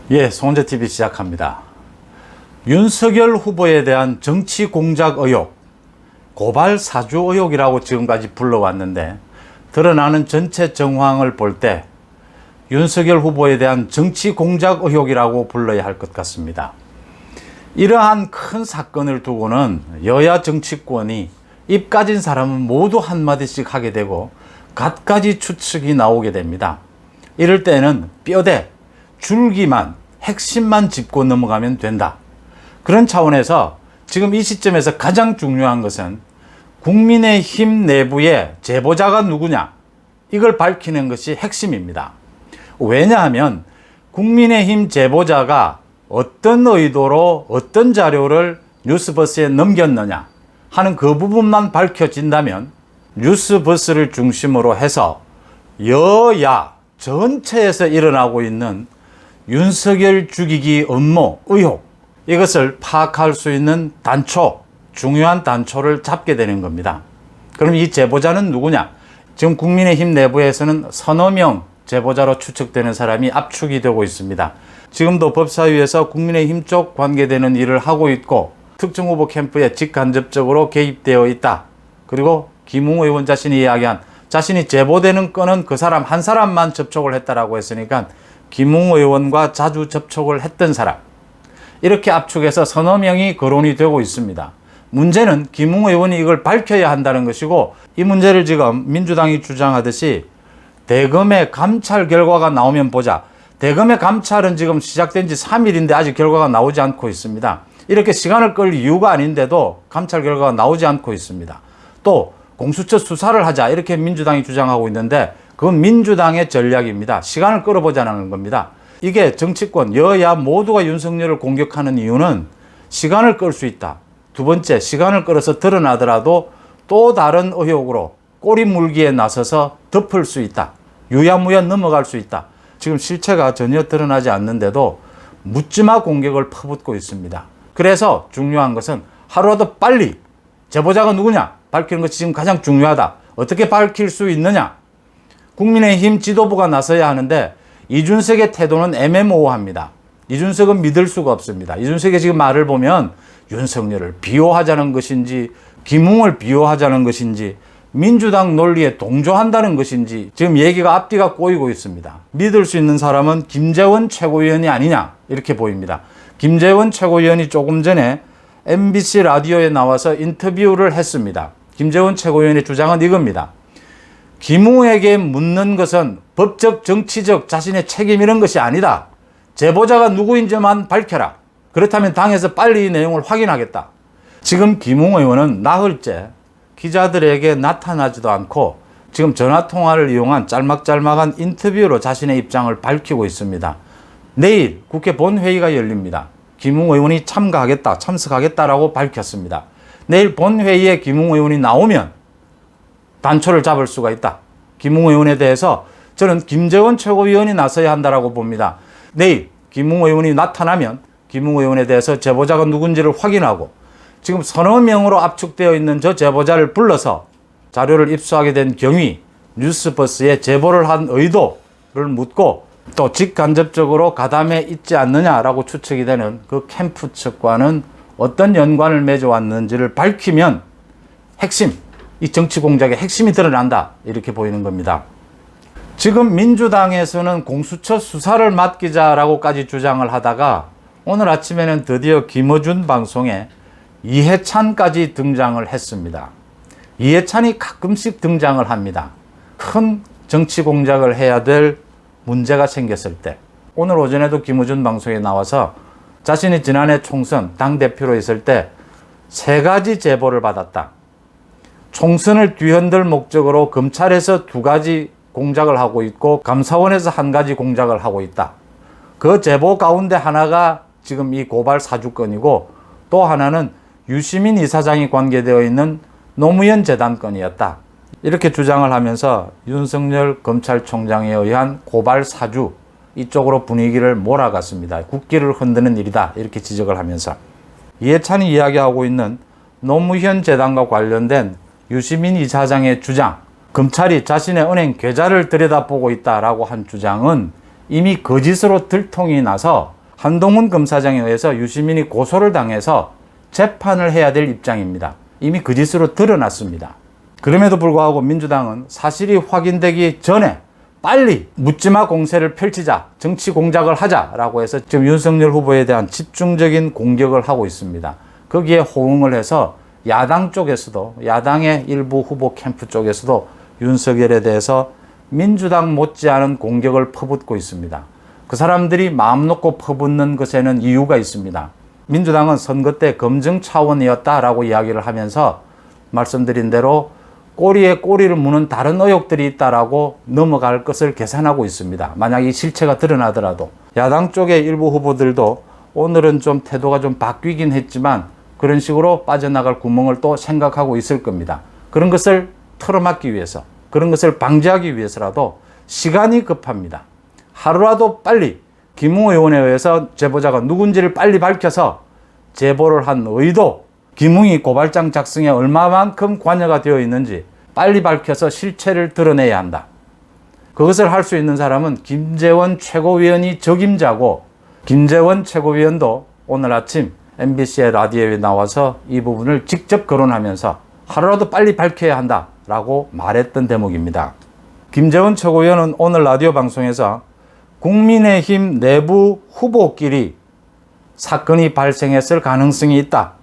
예, 송재TV 시작합니다. 윤석열 후보에 대한 정치 공작 의혹, 고발 사주 의혹이라고 지금까지 불러왔는데 드러나는 전체 정황을 볼 때 윤석열 후보에 대한 정치 공작 의혹이라고 불러야 할 것 같습니다. 이러한 큰 사건을 두고는 여야 정치권이 입 가진 사람은 모두 한마디씩 하게 되고 갖가지 추측이 나오게 됩니다. 이럴 때는 뼈대, 줄기만, 핵심만 짚고 넘어가면 된다. 그런 차원에서 지금 이 시점에서 가장 중요한 것은 국민의힘 내부의 제보자가 누구냐, 이걸 밝히는 것이 핵심입니다. 왜냐하면 국민의힘 제보자가 어떤 의도로 어떤 자료를 뉴스버스에 넘겼느냐 하는 그 부분만 밝혀진다면 뉴스버스를 중심으로 해서 여야 전체에서 일어나고 있는 윤석열 죽이기 음모, 의혹, 이것을 파악할 수 있는 단초, 중요한 단초를 잡게 되는 겁니다. 그럼 이 제보자는 누구냐? 지금 국민의힘 내부에서는 서너 명 제보자로 추측되는 사람이 압축이 되고 있습니다. 지금도 법사위에서 국민의힘 쪽 관계되는 일을 하고 있고 특정 후보 캠프에 직간접적으로 개입되어 있다. 그리고 김웅 의원 자신이 이야기한 자신이 제보되는 건은 그 사람 한 사람만 접촉을 했다라고 했으니까 김웅 의원과 자주 접촉을 했던 사람, 이렇게 압축해서 서너 명이 거론이 되고 있습니다. 문제는 김웅 의원이 이걸 밝혀야 한다는 것이고, 이 문제를 지금 민주당이 주장하듯이 대검의 감찰 결과가 나오면 보자. 대검의 감찰은 지금 시작된 지 3일인데 아직 결과가 나오지 않고 있습니다. 이렇게 시간을 끌 이유가 아닌데도 감찰 결과가 나오지 않고 있습니다. 또 공수처 수사를 하자, 이렇게 민주당이 주장하고 있는데 그건 민주당의 전략입니다. 시간을 끌어보자는 겁니다. 이게 정치권 여야 모두가 윤석열을 공격하는 이유는 시간을 끌 수 있다. 두 번째, 시간을 끌어서 드러나더라도 또 다른 의혹으로 꼬리 물기에 나서서 덮을 수 있다. 유야무야 넘어갈 수 있다. 지금 실체가 전혀 드러나지 않는데도 묻지마 공격을 퍼붓고 있습니다. 그래서 중요한 것은 하루라도 빨리 제보자가 누구냐 밝히는 것이 지금 가장 중요하다. 어떻게 밝힐 수 있느냐? 국민의힘 지도부가 나서야 하는데 이준석의 태도는 애매모호합니다. 이준석은 믿을 수가 없습니다. 이준석의 지금 말을 보면 윤석열을 비호하자는 것인지 김웅을 비호하자는 것인지 민주당 논리에 동조한다는 것인지 지금 얘기가 앞뒤가 꼬이고 있습니다. 믿을 수 있는 사람은 김재원 최고위원이 아니냐, 이렇게 보입니다. 김재원 최고위원이 조금 전에 MBC 라디오에 나와서 인터뷰를 했습니다. 김재원 최고위원의 주장은 이겁니다. 김웅에게 묻는 것은 법적, 정치적 자신의 책임 이런 것이 아니다. 제보자가 누구인지만 밝혀라. 그렇다면 당에서 빨리 이 내용을 확인하겠다. 지금 김웅 의원은 나흘째 기자들에게 나타나지도 않고 지금 전화통화를 이용한 짤막짤막한 인터뷰로 자신의 입장을 밝히고 있습니다. 내일 국회 본회의가 열립니다. 김웅 의원이 참석하겠다라고 밝혔습니다. 내일 본회의에 김웅 의원이 나오면 단초를 잡을 수가 있다. 김웅 의원에 대해서 저는 김재원 최고위원이 나서야 한다라고 봅니다. 내일 김웅 의원이 나타나면 김웅 의원에 대해서 제보자가 누군지를 확인하고 지금 서너 명으로 압축되어 있는 저 제보자를 불러서 자료를 입수하게 된 경위, 뉴스버스에 제보를 한 의도를 묻고 또 직간접적으로 가담해 있지 않느냐라고 추측이 되는 그 캠프 측과는 어떤 연관을 맺어왔는지를 밝히면 핵심, 이 정치 공작의 핵심이 드러난다, 이렇게 보이는 겁니다. 지금 민주당에서는 공수처 수사를 맡기자라고까지 주장을 하다가 오늘 아침에는 드디어 김어준 방송에 이해찬까지 등장을 했습니다. 이해찬이 가끔씩 등장을 합니다. 큰 정치 공작을 해야 될 문제가 생겼을 때. 오늘 오전에도 김어준 방송에 나와서 자신이 지난해 총선 당대표로 있을 때 3가지 제보를 받았다. 총선을 뒤흔들 목적으로 검찰에서 2가지 공작을 하고 있고 감사원에서 1가지 공작을 하고 있다. 그 제보 가운데 하나가 지금 이 고발 사주건이고 또 하나는 유시민 이사장이 관계되어 있는 노무현 재단 건이었다. 이렇게 주장을 하면서 윤석열 검찰총장에 의한 고발 사주, 이쪽으로 분위기를 몰아갔습니다. 국기를 흔드는 일이다, 이렇게 지적을 하면서 이해찬이 이야기하고 있는 노무현 재단과 관련된 유시민 이사장의 주장, 검찰이 자신의 은행 계좌를 들여다보고 있다라고 한 주장은 이미 거짓으로 들통이 나서 한동훈 검사장에 의해서 유시민이 고소를 당해서 재판을 해야 될 입장입니다. 이미 그 짓으로 드러났습니다. 그럼에도 불구하고 민주당은 사실이 확인되기 전에 빨리 묻지마 공세를 펼치자, 정치 공작을 하자라고 해서 지금 윤석열 후보에 대한 집중적인 공격을 하고 있습니다. 거기에 호응을 해서 야당 쪽에서도, 야당의 일부 후보 캠프 쪽에서도 윤석열에 대해서 민주당 못지않은 공격을 퍼붓고 있습니다. 그 사람들이 마음 놓고 퍼붓는 것에는 이유가 있습니다. 민주당은 선거 때 검증 차원이었다라고 이야기를 하면서 말씀드린 대로 꼬리에 꼬리를 무는 다른 의혹들이 있다라고 넘어갈 것을 계산하고 있습니다. 만약 이 실체가 드러나더라도. 야당 쪽의 일부 후보들도 오늘은 좀 태도가 좀 바뀌긴 했지만 그런 식으로 빠져나갈 구멍을 또 생각하고 있을 겁니다. 그런 것을 털어막기 위해서, 그런 것을 방지하기 위해서라도 시간이 급합니다. 하루라도 빨리 김웅 의원에 의해서 제보자가 누군지를 빨리 밝혀서 제보를 한 의도, 김웅이 고발장 작성에 얼마만큼 관여가 되어 있는지 빨리 밝혀서 실체를 드러내야 한다. 그것을 할 수 있는 사람은 김재원 최고위원이 적임자고, 김재원 최고위원도 오늘 아침 MBC의 라디오에 나와서 이 부분을 직접 거론하면서 하루라도 빨리 밝혀야 한다라고 말했던 대목입니다. 김재원 최고위원은 오늘 라디오 방송에서 국민의힘 내부 후보끼리 사건이 발생했을 가능성이 있다,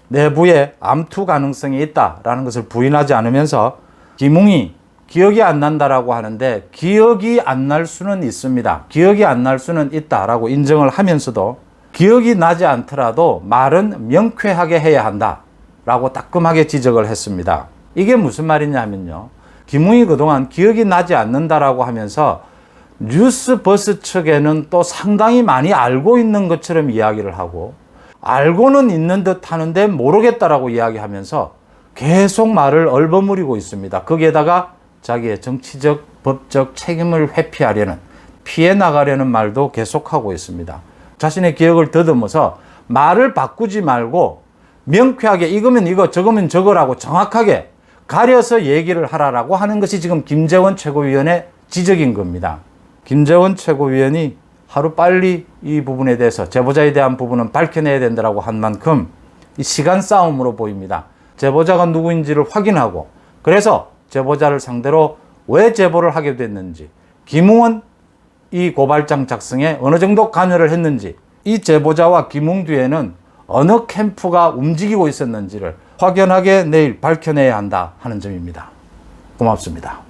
내부에 암투 가능성이 있다라는 것을 부인하지 않으면서 김웅이 기억이 안 난다라고 하는데 기억이 안 날 수는 있습니다. 기억이 안 날 수는 있다라고 인정을 하면서도 기억이 나지 않더라도 말은 명쾌하게 해야 한다라고 따끔하게 지적을 했습니다. 이게 무슨 말이냐 하면요, 김웅이 그동안 기억이 나지 않는다라고 하면서 뉴스버스 측에는 또 상당히 많이 알고 있는 것처럼 이야기를 하고 알고는 있는 듯 하는데 모르겠다라고 이야기하면서 계속 말을 얼버무리고 있습니다. 거기에다가 자기의 정치적, 법적 책임을 회피하려는, 피해 나가려는 말도 계속하고 있습니다. 자신의 기억을 더듬어서 말을 바꾸지 말고 명쾌하게 이거면 이거, 저거면 저거라고 정확하게 가려서 얘기를 하라라고 하는 것이 지금 김재원 최고위원의 지적인 겁니다. 김재원 최고위원이 하루빨리 이 부분에 대해서, 제보자에 대한 부분은 밝혀내야 된다고 한 만큼 이 시간 싸움으로 보입니다. 제보자가 누구인지를 확인하고, 그래서 제보자를 상대로 왜 제보를 하게 됐는지, 김웅은 이 고발장 작성에 어느 정도 관여를 했는지, 이 제보자와 김웅 뒤에는 어느 캠프가 움직이고 있었는지를 확연하게 내일 밝혀내야 한다 하는 점입니다. 고맙습니다.